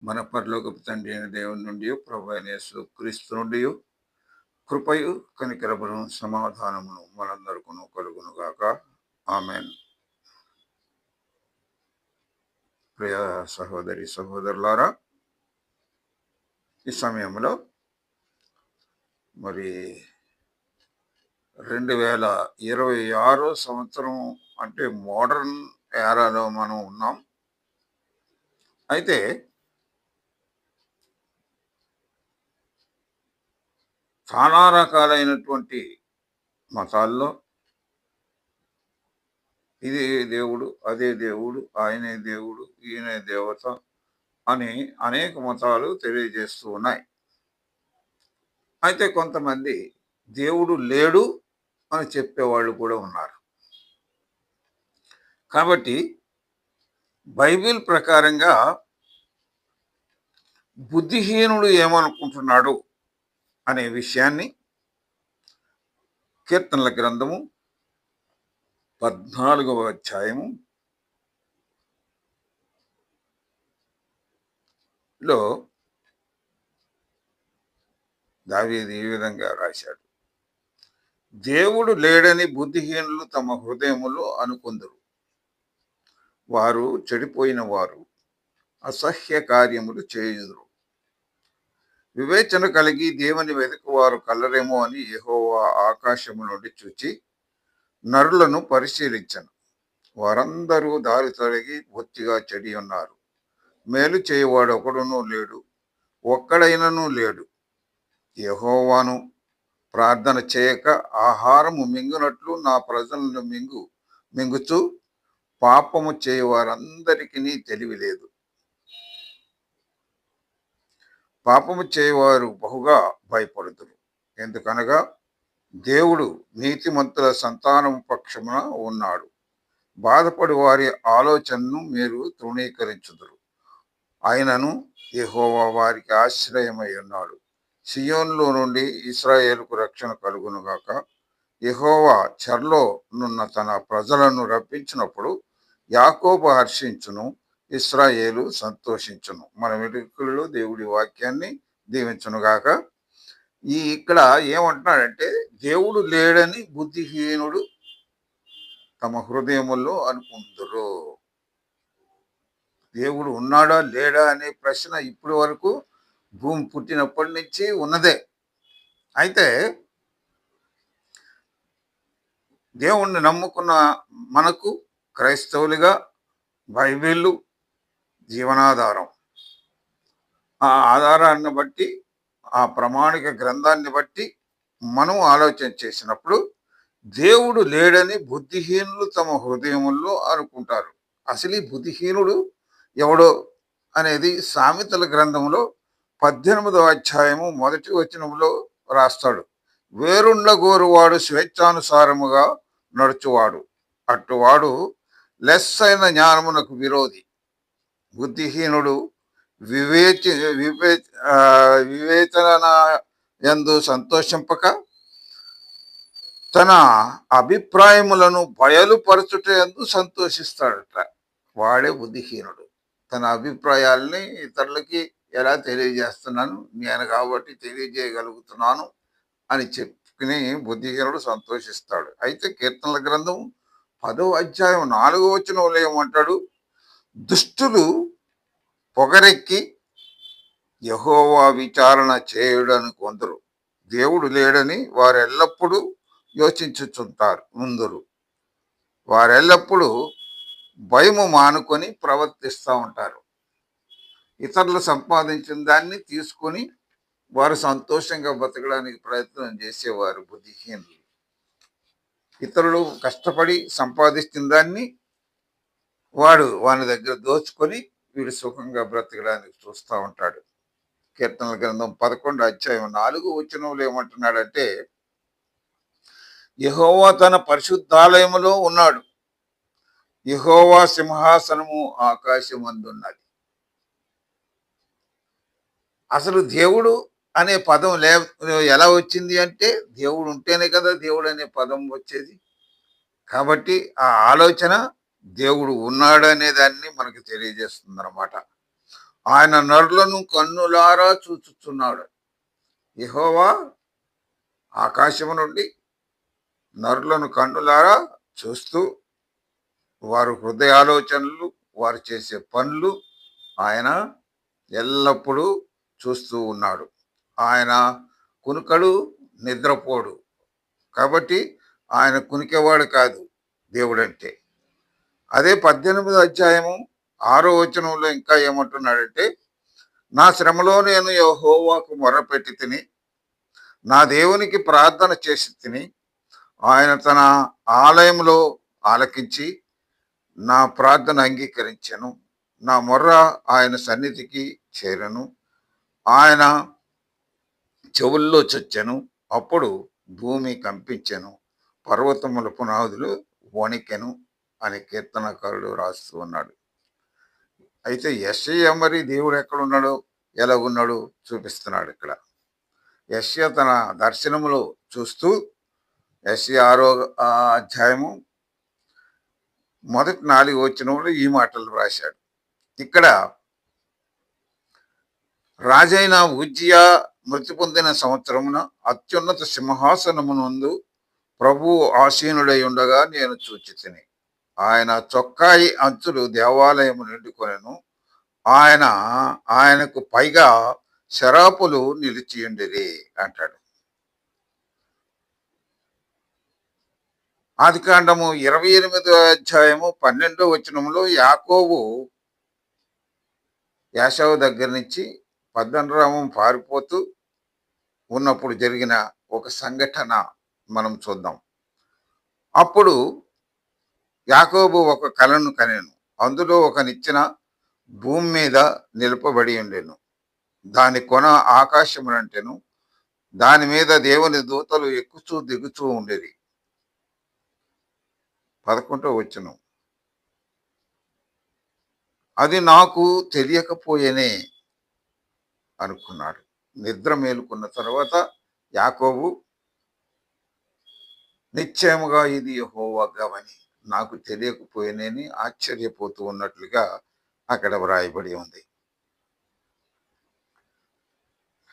మన పరలోకపు తండ్రి అయిన దేవుని నుండి ప్రభు అయిన యేసు క్రీస్తు నుండి కృపయు కనికరమును సమాధానమును మనందరికీ కలుగును గాక. ఆమెన్. ప్రియ సహోదరి సహోదరులారా, ఈ సమయంలో మరి 2026 సంవత్సరం అంటే మోడర్న్ ఏరాలో మనం ఉన్నాం. అయితే చాలా రకాలైనటువంటి మతాల్లో ఇది దేవుడు, అదే దేవుడు, ఆయనే దేవుడు, ఈయనే దేవత అని అనేక మతాలు తెలియజేస్తూ ఉన్నాయి. అయితే కొంతమంది దేవుడు లేడు అని చెప్పేవాళ్ళు కూడా ఉన్నారు. కాబట్టి బైబిల్ ప్రకారంగా బుద్ధిహీనుడు ఏమనుకుంటున్నాడు అనే విషయాన్ని కీర్తనల గ్రంథము 14వ అధ్యాయము లో దావీదు ఈ విధంగా రాశాడు: దేవుడు లేడని బుద్ధిహీనులు తమ హృదయములో అనుకొందురు. వారు చెడిపోయిన వారు అసహ్య కార్యములు చేయుదురు. వివేచన కలిగి దేవుని వెతుకువారు కలరేమో అని యెహోవా ఆకాశము నుండి చూచి నరులను పరిశీలించను. వారందరూ దారి తొలగి బొత్తిగా చెడి ఉన్నారు. మేలు చేయవాడు ఒకడునూ లేడు, ఒక్కడైనను లేడు. యెహోవాను ప్రార్థన చేయక ఆహారము మింగునట్లు నా ప్రజలను మింగుచు పాపము చేయవారందరికీ తెలివి లేదు. పాపము చేయవారు బహుగా భయపడుదురు. ఎందుకనగా దేవుడు నీతిమంతుల సంతానము పక్షమున ఉన్నాడు. బాధపడి వారి ఆలోచనను మీరు తృణీకరించుదురు. ఆయనను యెహోవా వారికి ఆశ్రయమై ఉన్నాడు. సియోనులో నుండి ఇశ్రాయేలుకు రక్షణ కలుగునుగాక. యెహోవా చెరలో నున్న తన ప్రజలను రప్పించినప్పుడు యాకోబు హర్షించును, ఇశ్రాయేలు సంతోషించును. మన వెలుగులో దేవుడి వాక్యాన్ని దీవించునుగాక. ఇక్కడ ఏమంటున్నాడంటే, దేవుడు లేడని బుద్ధిహీనుడు తమ హృదయముల్లో అనుకుంటురు. దేవుడు ఉన్నాడా లేడా అనే ప్రశ్న ఇప్పటి వరకు భూమి పుట్టినప్పటి నుంచి ఉన్నదే. అయితే దేవుణ్ణి నమ్ముకున్న మనకు క్రైస్తవులుగా బైబిల్ జీవనాధారం. ఆ ఆధారాన్ని బట్టి, ఆ ప్రామాణిక గ్రంథాన్ని బట్టి మనం ఆలోచన చేసినప్పుడు దేవుడు లేడని బుద్ధిహీనులు తమ హృదయముల్లో అనుకుంటారు. అసలు ఈ బుద్ధిహీనుడు ఎవడో అనేది సామెతల గ్రంథంలో 18వ అధ్యాయము 1వ వచనంలో రాస్తాడు. వేరుండ్ల గోరువాడు స్వేచ్ఛానుసారముగా నడుచువాడు, అట్టువాడు లెస్సైన జ్ఞానమునకు విరోధి. బుద్ధిహీనుడు వివేచన యందు సంతోషింపక తన అభిప్రాయములను బయలుపరచుట యందు సంతోషిస్తాడట. వాడే బుద్ధిహీనుడు. తన అభిప్రాయాల్ని ఇతరులకి ఎలా తెలియజేస్తున్నాను, నేను కాబట్టి తెలియజేయగలుగుతున్నాను అని చెప్పుకుని బుద్ధిహీనుడు సంతోషిస్తాడు. అయితే కీర్తనల గ్రంథం 10వ అధ్యాయం 4వ వచనంలో ఏమంటాడు? దుష్టులు పొగరెక్కి యెహోవా విచారణ చేయుడని కొందరు. దేవుడు లేడని వారెల్లప్పుడూ యోచించుచుంటారు ముందురు. వారెల్లప్పుడూ భయము మానుకొని ప్రవర్తిస్తూ ఉంటారు. ఇతరులు సంపాదించిన దాన్ని తీసుకొని వారు సంతోషంగా బతకడానికి ప్రయత్నం చేసేవారు బుద్ధిహీనులు. ఇతరులు కష్టపడి సంపాదించిన దాన్ని వాని దగ్గర దోచుకొని వీడు సుఖంగా బ్రతకడానికి చూస్తూ ఉంటాడు. కీర్తనల గ్రంథం 11వ అధ్యాయం 4వ వచనంలో ఏమంటున్నాడంటే, యెహోవా తన పరిశుద్ధాలయములో ఉన్నాడు. యెహోవా సింహాసనము ఆకాశమందున్నది. అసలు దేవుడు అనే పదం ఎలా వచ్చింది అంటే, దేవుడు ఉంటేనే కదా దేవుడు అనే పదం వచ్చేది. కాబట్టి ఆ ఆలోచన దేవుడు ఉన్నాడు అనే దాన్ని మనకు తెలియజేస్తుంది అన్నమాట. ఆయన నరులను కన్నులారా చూచుచున్నాడు. యెహోవా ఆకాశము నుండి నరులను కన్నులారా చూస్తూ వారు హృదయాలోచనలు, వారు చేసే పనులు ఆయన ఎల్లప్పుడూ చూస్తూ ఉన్నాడు. ఆయన కునుకడు, నిద్రపోడు. కాబట్టి ఆయన కునికేవాడు కాదు దేవుడంటే. అదే 18 అధ్యాయము 6 వచనంలో ఇంకా ఏమంటున్నాడంటే, నా శ్రమలో నేను యెహోవాకు మొర్రపెట్టి తిని, నా దేవునికి ప్రార్థన చేసి తిని, ఆయన తన ఆలయంలో ఆలకించి నా ప్రార్థన అంగీకరించెను. నా మొర్ర ఆయన సన్నిధికి చేరెను. ఆయన చెవుల్లో చొచ్చెను. అప్పుడు భూమి కంపించెను, పర్వతముల పునాదులు వణికెను అని కీర్తనకారుడు రాస్తూ ఉన్నాడు. అయితే యెషయా మరి దేవుడు ఎక్కడున్నాడో, ఎలాగున్నాడో చూపిస్తున్నాడు ఇక్కడ. యెషయా తన దర్శనములో చూస్తూ యెషయా 6వ అధ్యాయము మొదటి 4 వచనంలో ఈ మాటలు రాశాడు. ఇక్కడ రాజైన ఉజ్జియా మృతి పొందిన సంవత్సరమున అత్యున్నత సింహాసనమునందు ప్రభువు ఆసీనుడై ఉండగా నేను చూచితిని. ఆయన చొక్కాయి అంచులు దేవాలయము నిండుకొనెను. ఆయనకు పైగా శరాపులు నిలిచియుండిరి అంటాడు. ఆదికాండము 28వ అధ్యాయము 12వ వచనంలో యాకోబు యాశావు దగ్గర నుంచి పద్దనరామం పారిపోతూ ఉన్నప్పుడు జరిగిన ఒక సంఘటన మనం చూద్దాం. అప్పుడు యాకోబు ఒక కలను కనెను. అందులో ఒక నిచ్చెన భూమి మీద నిలుపబడి ఉండెను. దాని కొన ఆకాశమునంటెను. దాని మీద దేవుని దూతలు ఎక్కుచూ దిగుచూ ఉండేది. 11వ వచనం. అది నాకు తెలియకపోయేనే అనుకున్నాడు. నిద్ర మేలుకున్న తర్వాత యాకోబు నిశ్చయముగా ఇది యెహోవా గవని నాకు తెలియకపోయేనని ఆశ్చర్యపోతూ ఉన్నట్లుగా అక్కడ వ్రాయబడి ఉంది.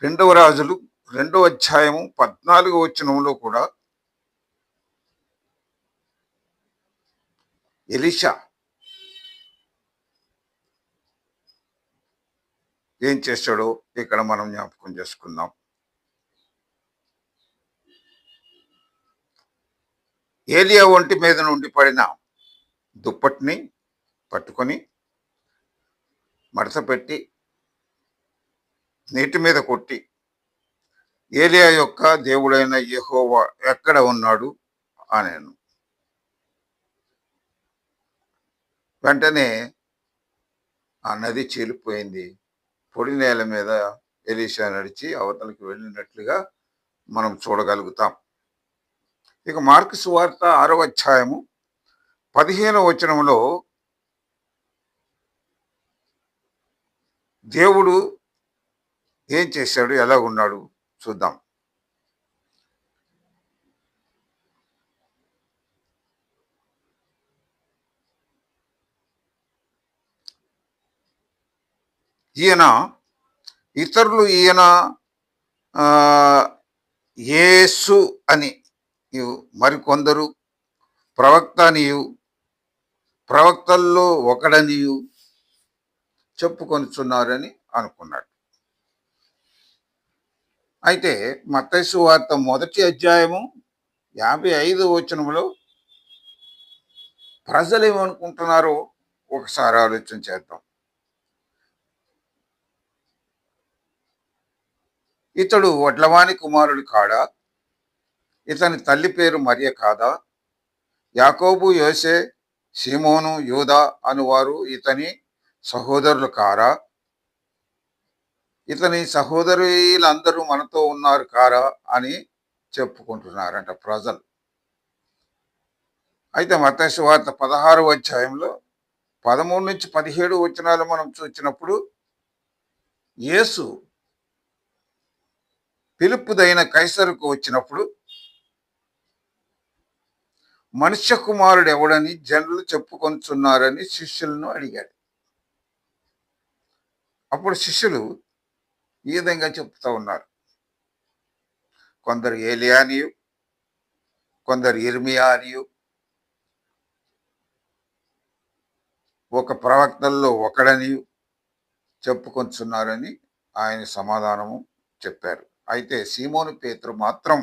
2వ రాజులు 2వ అధ్యాయము 14వ వచనంలో కూడా ఎలీషా ఏం చేశాడో ఇక్కడ మనం జ్ఞాపకం చేసుకుందాం. ఏలియా ఒంటి మీద నుండి పడిన దుప్పటిని పట్టుకొని మడత పెట్టి నీటి మీద కొట్టి, ఏలియా యొక్క దేవుడైన యెహోవా ఎక్కడ ఉన్నాడు అనేను. వెంటనే ఆ నది చీలిపోయింది. పొడి నేల మీద ఎలీషా నడిచి అవతలికి వెళ్ళినట్లుగా మనం చూడగలుగుతాం. ఇక మార్కు సువార్త 6వ అధ్యాయము 15వ వచనంలో దేవుడు ఏం చేశాడు, ఎలా ఉన్నాడు చూద్దాం. ఈయన ఆ, యేసు అని మరికొందరు ప్రవక్త అనియు ప్రవక్తల్లో ఒకడనియు చెప్పుకొనిచున్నారని అనుకున్నాడు. అయితే మత్తయి సువార్త 1వ అధ్యాయము 55వ వచనంలో ప్రజలు ఏమనుకుంటున్నారో ఒకసారి ఆలోచన చేద్దాం. ఇతడు వడ్లవాని కుమారుడు కాడా? ఇతని తల్లి పేరు మరియ కాదా? యాకోబు, యోసే, సీమోను, యూదా అనువారు ఇతని సహోదరులు కారా? ఇతని సహోదరులందరూ మనతో ఉన్నారు కారా అని చెప్పుకుంటున్నారంట ప్రజలు. అయితే మత్తయి సువార్త 16వ అధ్యాయంలో 13 నుంచి 17 వచనాలు మనం చూసినప్పుడు యేసు ఫిలిప్పుదైన కైసరుకు వచ్చినప్పుడు మనుష్య కుమారుడు ఎవడని జనులు చెప్పుకొనిచున్నారని శిష్యులను అడిగాడు. అప్పుడు శిష్యులు ఈ విధంగా చెప్తూ ఉన్నారు. కొందరు ఏలియా అనియు, కొందరు ఇర్మియా అనియు, ఒక ప్రవక్తల్లో ఒకడనియు చెప్పుకొంచున్నారని ఆయన సమాధానము చెప్పారు. అయితే సీమోను పేతురు మాత్రం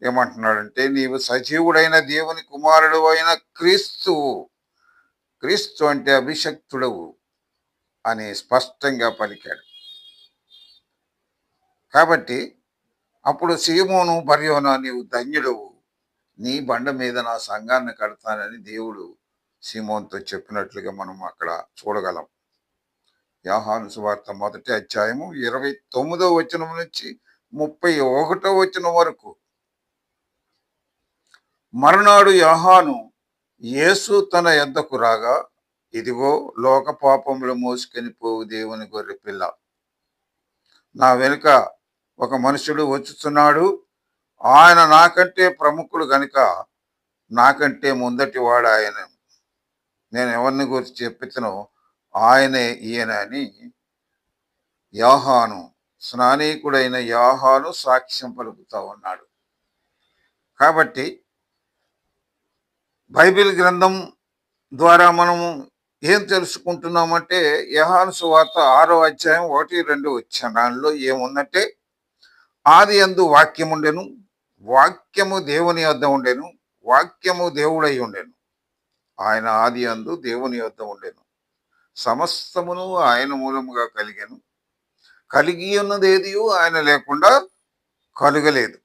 ఏమంటున్నాడంటే, నీవు సజీవుడైన దేవుని కుమారుడు అయిన క్రీస్తువు, క్రీస్తు అంటే అభిషక్తుడవు అని స్పష్టంగా పలికాడు. కాబట్టి అప్పుడు సీమోను బర్యోనా, నీవు ధన్యుడవు, నీ బండ మీద నా సంఘాన్ని కడతానని దేవుడు సీమోన్తో చెప్పినట్లుగా మనం అక్కడ చూడగలం. యోహాను సువార్త 1వ అధ్యాయము 29వ వచనం నుంచి 31వ వచనం వరకు. మరునాడు యోహాను యేసు తన యొద్దకు రాగా, ఇదిగో లోక పాపములు మోసుకొని పోవు దేవుని గొర్రె పిల్ల, నా వెనుక ఒక మనుషుడు వచ్చుతున్నాడు, ఆయన నాకంటే ప్రముఖుడు గనుక నాకంటే ముందటి వాడు ఆయన, నేను ఎవరిని గురించి చెప్పుతునో ఆయనే ఈయన అని యోహాను, స్నానికుడైన యోహాను సాక్ష్యం పలుకుతా ఉన్నాడు. కాబట్టి బైబిల్ గ్రంథం ద్వారా మనము ఏం తెలుసుకుంటున్నామంటే, యోహాను సువార్త 6వ అధ్యాయం 1-2 వచనాల్లో ఏముందంటే, ఆది యందు వాక్యముండెను, వాక్యము దేవుని యొద్ద ఉండెను, వాక్యము దేవుడై ఉండెను, ఆయన ఆది యందు దేవుని యొద్ద ఉండెను, సమస్తమును ఆయన మూలముగా కలిగెను, కలిగి ఉన్నదేది ఆయన లేకుండా కలుగలేదు.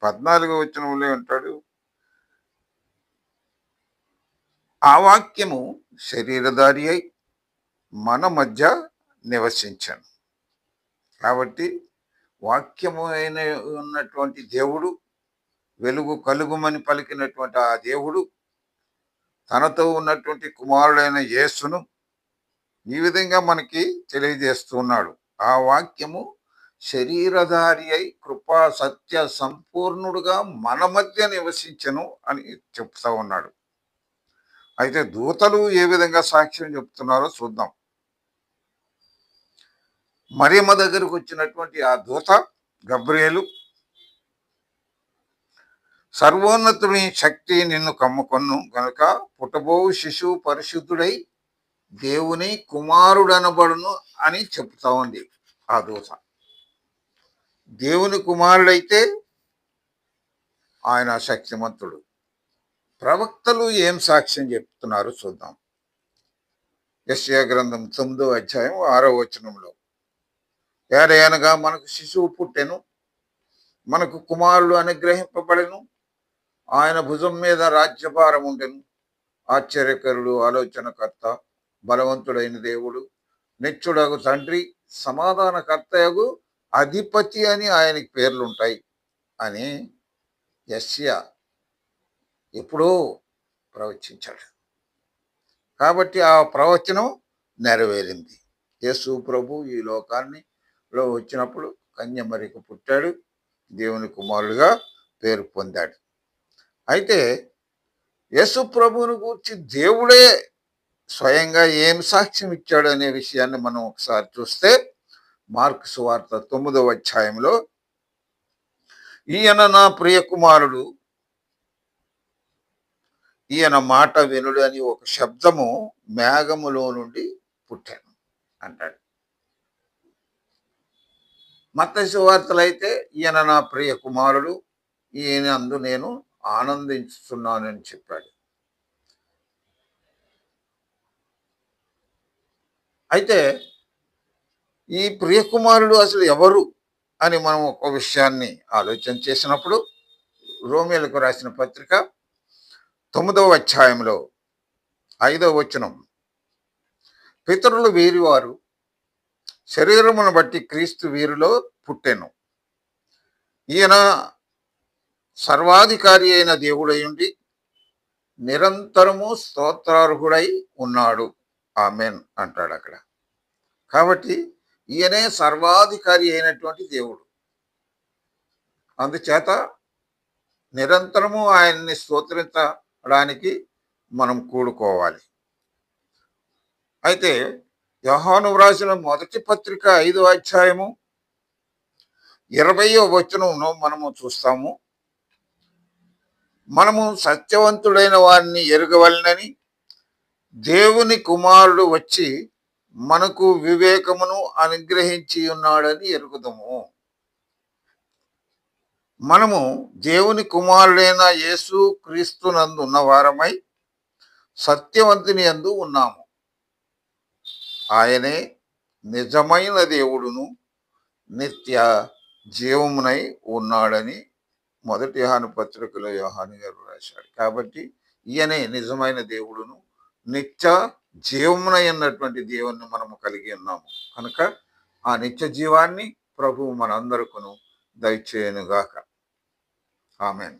14వ వచనంలో అంటాడు, ఆ వాక్యము శరీరధారి అయి మన మధ్య నివసించాను. కాబట్టి వాక్యము అయిన ఉన్నటువంటి దేవుడు, వెలుగు కలుగుమని పలికినటువంటి ఆ దేవుడు తనతో ఉన్నటువంటి కుమారుడైన యేసును ఈ విధంగా మనకి తెలియజేస్తున్నాడు. ఆ వాక్యము శరీరధారి అయి కృపా సత్య సంపూర్ణుడుగా మన మధ్య నివసించను అని చెప్తా ఉన్నాడు. అయితే దూతలు ఏ విధంగా సాక్ష్యం చెప్తున్నారో చూద్దాం. మరియమ్మ దగ్గరకు వచ్చినటువంటి ఆ దూత గబ్రియేలు, సర్వోన్నతుని శక్తి నిన్ను కమ్ముకొను గనుక పుట్టబోవు శిశువు పరిశుద్ధుడై దేవుని కుమారుడనబడును అని చెప్తా ఉంది ఆ దూత. దేవుని కుమారుడైతే ఆయన శక్తిమంతుడు. ప్రవక్తలు ఏం సాక్ష్యం చెప్తున్నారు చూద్దాం. యెషయా గ్రంథం 9వ అధ్యాయం 6వ వచనంలో, ఏలయనగా మనకు శిశువు పుట్టెను, మనకు కుమారుడు అనుగ్రహింపబడెను, ఆయన భుజం మీద రాజ్యభారం ఉండెను, ఆశ్చర్యకరుడు, ఆలోచనకర్త, బలవంతుడైన దేవుడు, నిత్యుడగు తండ్రి, సమాధానకర్తయగు అధిపతి అని ఆయనకి పేర్లుంటాయి అని యెషయా ఎప్పుడో ప్రవచించాడు. కాబట్టి ఆ ప్రవచనం నెరవేరింది. యేసు ప్రభు ఈ లోకాన్నిలో వచ్చినప్పుడు కన్యమరికి పుట్టాడు, దేవుని కుమారుడుగా పేరు పొందాడు. అయితే యేసు ప్రభువుని గురించి దేవుడే స్వయంగా ఏం సాక్ష్యం ఇచ్చాడు అనే విషయాన్ని మనం ఒకసారి చూస్తే, మార్కు సువార్త 9వ అధ్యాయంలో, ఈయన నా ప్రియ కుమారుడు, ఈయన మాట వినుడు అని ఒక శబ్దము మేఘములో నుండి పుట్టాను అంటాడు. మత్తయి సువార్తలో అయితే ఈయన నా ప్రియ కుమారుడు, ఈయన అందు నేను ఆనందించుతున్నానని చెప్పాడు. అయితే ఈ ప్రియకుమారుడు అసలు ఎవరు అని మనం ఒక విషయాన్ని ఆలోచన చేసినప్పుడు, రోమీయులకు రాసిన పత్రిక 9వ అధ్యాయంలో 5వ వచనం, పితరులు వీరివారు, శరీరమును బట్టి క్రీస్తు వీరిలో పుట్టెను, ఈయన సర్వాధికారి అయిన దేవుడయుండి నిరంతరము స్తోత్రార్హుడై ఉన్నాడు, ఆమెన్ అంటాడు అక్కడ. కాబట్టి ఈయనే సర్వాధికారి అయినటువంటి దేవుడు. అందుచేత నిరంతరము ఆయన్ని స్తోత్రించడానికి మనం కూడుకోవాలి. అయితే యోహాను వ్రాసిన మొదటి పత్రిక 5వ అధ్యాయము 20వ వచనంలో మనము చూస్తాము. మనము సత్యవంతుడైన వారిని ఎరుగవలెనని దేవుని కుమారుడు వచ్చి మనకు వివేకమును అనుగ్రహించి ఉన్నాడని ఎరుగుదము. మనము దేవుని కుమారుడైన యేసు క్రీస్తునందు ఉన్నవారమై సత్యవంతుని యందు ఉన్నాము. ఆయనే నిజమైన దేవుడును నిత్య జీవమునై ఉన్నాడని మొదటి యోహాను పత్రికలో యోహాను గారు రాశాడు. కాబట్టి ఈయనే నిజమైన దేవుడును నిత్య జీవమునై ఉన్నటువంటి దేవుణ్ణి మనము కలిగి ఉన్నాము. కనుక ఆ నిత్య జీవాన్ని ప్రభువు మనందరికీ దయచేయునుగాక. ఆమేన్.